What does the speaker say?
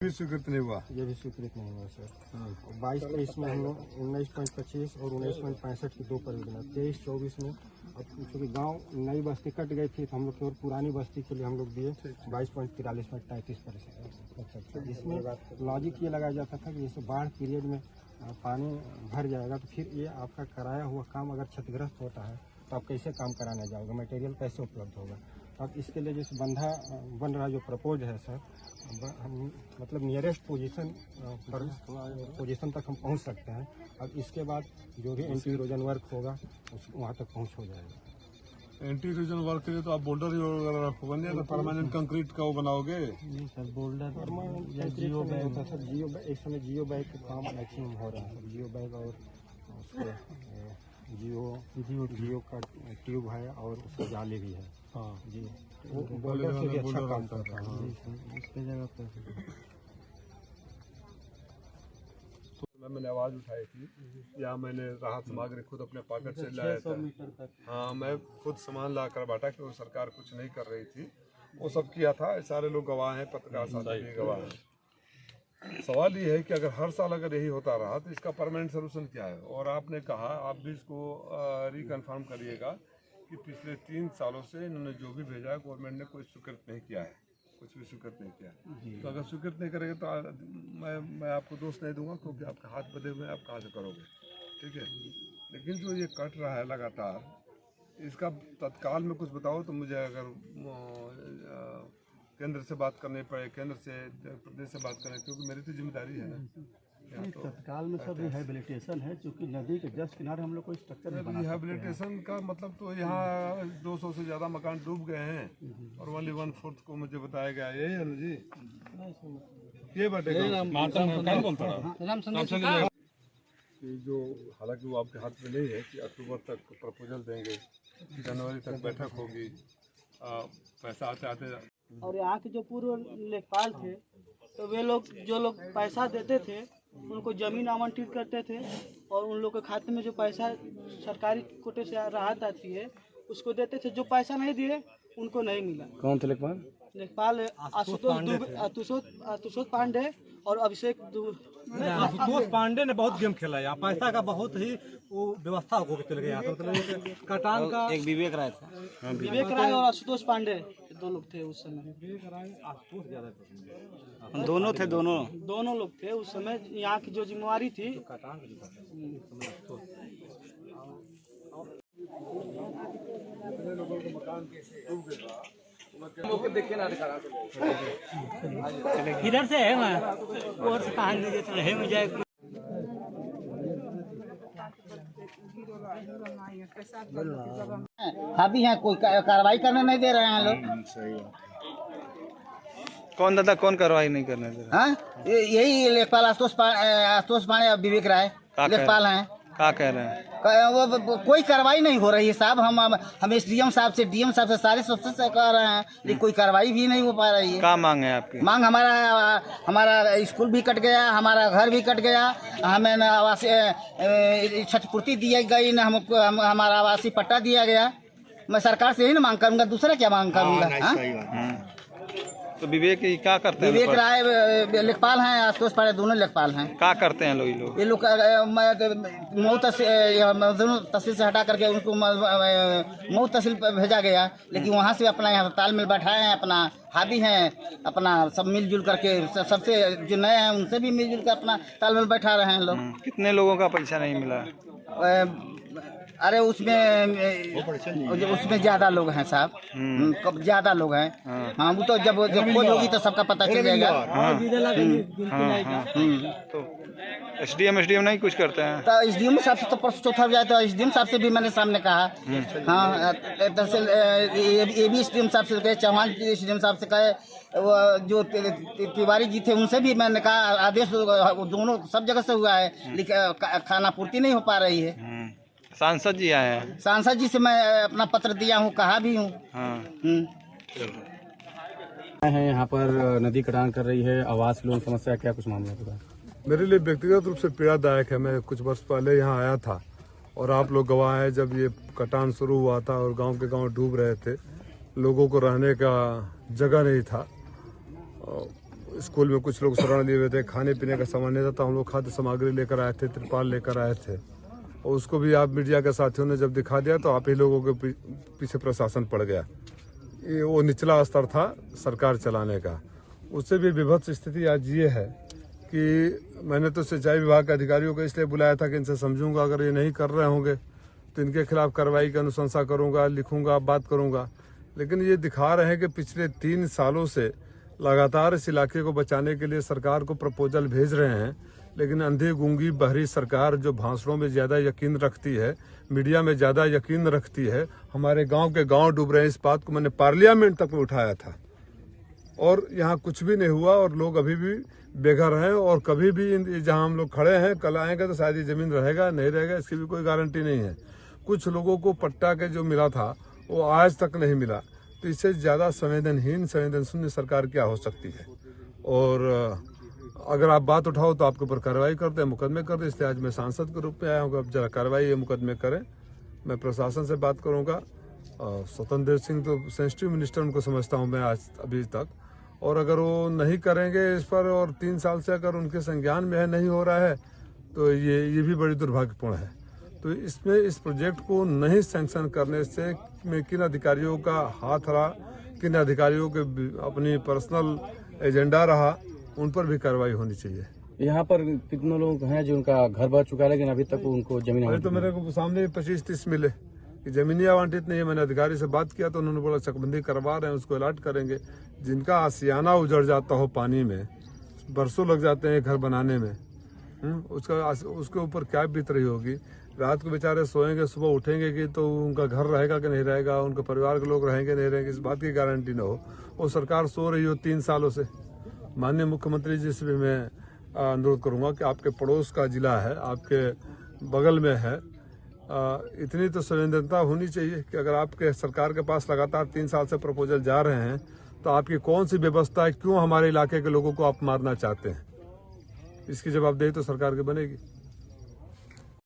भी स्वीकृत नहीं हुआ। ये भी स्वीकृत नहीं हुआ सर। 22-23 में हम लोग 19.25 और 19.65 की 2 परियोजना, 23-24 में अब चूँकि गांव नई बस्ती कट गई थी तो हम लोग केवल पुरानी बस्ती के लिए हम लोग दिए 22.43% जिसमें लॉजिक ये लगाया जाता था कि जैसे बाढ़ पीरियड में पानी भर जाएगा तो फिर ये आपका कराया हुआ काम अगर क्षतिग्रस्त होता है तो आप कैसे काम कराने जाओगे, मटेरियल कैसे उपलब्ध होगा। अब इसके लिए जैसे बंधा बन रहा जो प्रपोज है सर, हम मतलब नियरेस्ट पोजीशन तक हम पहुंच सकते हैं। अब इसके बाद जो भी एंटी इरोजन वर्क होगा वहाँ तक पहुंच हो जाएगा। एंटी इरोजन वर्क के लिए तो आप बोल्डर वगैरह रखोगे नहीं तो परमानेंट कंक्रीट का वो बनाओगे? नहीं सर, बोल्डर परमानेंट जियो बैग होता सर। जियो बैग इस समय जियो बैग का काम मैक्सिमम हो रहा है। जियो बैग और उसके जियो का ट्यूब है और उसका जाली भी है। हाँ जी, वो बोल्डर से भी अच्छा काम करता है। हाँ इसके जगह पर तो मैंने आवाज़ उठाई थी या मैंने राहत सामग्री खुद अपने पॉकेट से लाया था। हाँ, मैं खुद सामान ला कर बांटा कि वो सरकार कुछ नहीं कर रही थी, वो सब किया था। सारे लोग गवाह हैं, पत्रकार साथी भी गवाह हैं। सवाल ये है कि अगर हर साल अगर यही होता रहा तो इसका परमानेंट सोल्यूशन क्या है? और आपने कहा, आप भी इसको रिकन्फर्म करिएगा कि पिछले 3 सालों से इन्होंने जो भी भेजा है गवर्नमेंट ने कोई स्वीकृत नहीं किया है, कुछ भी स्वीकृत नहीं किया। तो अगर स्वीकृत नहीं करेंगे तो मैं आपको दोष नहीं दूंगा, क्योंकि आपके हाथ बंधे हुए आप कहाँ से करोगे, ठीक है। लेकिन जो ये कट रहा है लगातार, इसका तत्काल में कुछ बताओ तो मुझे। अगर केंद्र से बात करनी पड़े, केंद्र से प्रदेश से बात करें, क्योंकि मेरी तो जिम्मेदारी है ना। तो तत्काल में सब रिहेबिलिटेशन है, क्योंकि नदी के जस्ट किनारे हम लोग कोई स्ट्रक्चर नहीं बना सकते। रिहेबिलिटेशन का मतलब तो यहाँ 200 से ज़्यादा मकान डूब गए हैं और ओनली 1/4 को मुझे बताया गया। यही है ना जी, ये बटेगा जो, हालांकि वो आपके हाथ में नहीं है कि अक्टूबर तक प्रपोजल देंगे, जनवरी तक बैठक होगी, पैसा आते आते। और यहाँ के जो पूर्व लेखपाल थे तो वे लोग जो लोग पैसा देते थे उनको जमीन आवंटित करते थे और उन लोग के खाते में जो पैसा सरकारी कोटे से राहत आती है उसको देते थे। जो पैसा नहीं दिए उनको नहीं मिला। कौन थे लेखपाल? लेखपाल आशुतोष पांडे और अभिषेक आशुतोष पांडे ने बहुत गेम खेला यहाँ, पैसा का बहुत ही वो व्यवस्था होकर चले गए यहाँ। तो मतलब कटान का एक विवेक राय था, विवेक राय और आशुतोष पांडे 2 लोग थे उस समय। विवेक राय आशुतोष ज्यादा दोनों थे, दोनों लोग थे उस समय। यहाँ की जो जिम्मेवारी थी इधर से है मैं और से कहां है मुझे। अभी यहाँ कोई कार्रवाई करने नहीं दे रहे हैं लोग। कौन दादा, कौन कार्रवाई नहीं करने दे रहा? हाँ, यही लेखपाल आशुतोष पांडे और विवेक राय लेखपाल हैं। क्या कह रहे हैं? वो कोई कार्रवाई नहीं हो रही है साहब। हम एसडीएम साहब से, डीएम साहब से, सारे सबसे से कह रहे हैं, लेकिन कोई कार्रवाई भी नहीं हो पा रही है। क्या मांग है आपकी? मांग हमारा स्कूल भी कट गया, हमारा घर भी कट गया, हमें न आवासीय क्षतिपूर्ति दी गई, न हमको हमारा आवासीय पट्टा दिया गया। मैं सरकार से ही ना मांग करूंगा, दूसरा क्या मांग करूंगा। तो विवेक क्या करते हैं? विवेक राय लेखपाल हैं, आशुतोष पांडे दोनों लेखपाल हैं। क्या करते हैं ये लोग? मऊ तहसील से हटा करके उनको मऊ तहसील पर भेजा गया, लेकिन वहाँ से अपना यहाँ तालमेल बैठाए हैं, अपना हावी हैं, अपना सब मिलजुल करके, सबसे जो नए हैं उनसे भी मिलजुल कर अपना तालमेल बैठा रहे हैं लोग। कितने लोगों का पैसा नहीं मिला? अरे उसमें ज्यादा लोग हैं साहब, ज्यादा लोग हैं। हाँ, वो तो जब खोज होगी तो सबका पता चल जाएगा। तो एसडीएम नहीं कुछ करते हैं? तो एसडीएम साहब से तो परसों चौथा जाए तो एसडीएम साहब से भी मैंने सामने कहा। हाँ, दरअसल ये भी एसडीएम साहब से कहे, चौहान एसडीएम साहब से कहे, वो जो तिवारी जी थे उनसे भी मैंने कहा। आदेश दोनों सब जगह से हुआ है, लेकिन खाना पूर्ति नहीं हो पा रही है। सांसद जी आए हैं? सांसद जी से मैं अपना पत्र दिया हूँ, कहा भी हूँ। है यहाँ पर नदी कटान कर रही है, आवास लोन समस्या, क्या कुछ मामला होगा? मेरे लिए व्यक्तिगत रूप से पीड़ादायक है। मैं कुछ वर्ष पहले यहाँ आया था और आप लोग गवाह हैं, जब ये कटान शुरू हुआ था और गांव के गांव डूब रहे थे, लोगों को रहने का जगह नहीं था। स्कूल में कुछ लोग शरण लिए हुए थे, खाने पीने का सामान नहीं था, तो हम लोग खाद्य सामग्री लेकर आए थे, तिरपाल लेकर आए थे, और उसको भी आप मीडिया के साथियों ने जब दिखा दिया तो आप ही लोगों के पीछे प्रशासन पड़ गया। ये वो निचला स्तर था सरकार चलाने का। उससे भी विभत्स स्थिति आज ये है कि मैंने तो सिंचाई विभाग के अधिकारियों को इसलिए बुलाया था कि इनसे समझूंगा, अगर ये नहीं कर रहे होंगे तो इनके खिलाफ कार्रवाई की अनुशंसा करूंगा, लिखूंगा, बात करूंगा। लेकिन ये दिखा रहे हैं कि पिछले 3 सालों से लगातार इस इलाके को बचाने के लिए सरकार को प्रपोजल भेज रहे हैं, लेकिन अंधी गूंगी बहरी सरकार जो भाषणों में ज्यादा यकीन रखती है, मीडिया में ज्यादा यकीन रखती है। हमारे गांव के गांव डूब रहे हैं, इस बात को मैंने पार्लियामेंट तक में उठाया था और यहाँ कुछ भी नहीं हुआ और लोग अभी भी बेघर हैं। और कभी भी जहाँ हम लोग खड़े हैं कल आएंगे तो शायद ये जमीन रहेगा नहीं रहेगा इसकी भी कोई गारंटी नहीं है। कुछ लोगों को पट्टा के जो मिला था वो आज तक नहीं मिला, तो इससे ज्यादा संवेदन शून्य सरकार क्या हो सकती है। और अगर आप बात उठाओ तो आपके ऊपर कार्रवाई करते हैं, मुकदमे करते हैं। इसलिए आज मैं सांसद के रूप में आया हूँ, अब जरा कार्रवाई ये मुकदमे करें। मैं प्रशासन से बात करूँगा। स्वतंत्र देव सिंह तो सेंसिटिव मिनिस्टर उनको समझता हूँ मैं आज अभी तक, और अगर वो नहीं करेंगे इस पर और 3 साल से अगर उनके संज्ञान में है नहीं हो रहा है तो ये भी बड़ी दुर्भाग्यपूर्ण है। तो इसमें इस प्रोजेक्ट को नहीं सैंक्शन करने से में किन अधिकारियों का हाथ रहा, किन अधिकारियों के अपनी पर्सनल एजेंडा रहा, उन पर भी कार्रवाई होनी चाहिए। यहाँ पर कितने लोग हैं जो उनका घर बह चुका है लेकिन अभी तक उनको जमीन अरे तो मेरे को सामने 25-30 मिले कि जमीनी आवंटित नहीं है। मैंने अधिकारी से बात किया तो उन्होंने बोला चकबंदी करवा रहे हैं, उसको अलर्ट करेंगे। जिनका आसियाना उजड़ जाता हो पानी में, बरसों लग जाते हैं घर बनाने में, उसके ऊपर क्या बीत रही होगी। रात को बेचारे सोएंगे, सुबह उठेंगे कि तो उनका घर रहेगा कि नहीं रहेगा, उनके परिवार के लोग रहेंगे नहीं रहेंगे, इस बात की गारंटी न हो। वो सरकार सो रही हो 3 सालों से। माननीय मुख्यमंत्री जी से भी मैं अनुरोध करूंगा कि आपके पड़ोस का जिला है, आपके बगल में है, इतनी तो संवेदनता होनी चाहिए कि अगर आपके सरकार के पास लगातार 3 साल से प्रपोजल जा रहे हैं तो आपकी कौन सी व्यवस्था है, क्यों हमारे इलाके के लोगों को आप मारना चाहते हैं। इसकी जवाबदेही तो सरकार की बनेगी।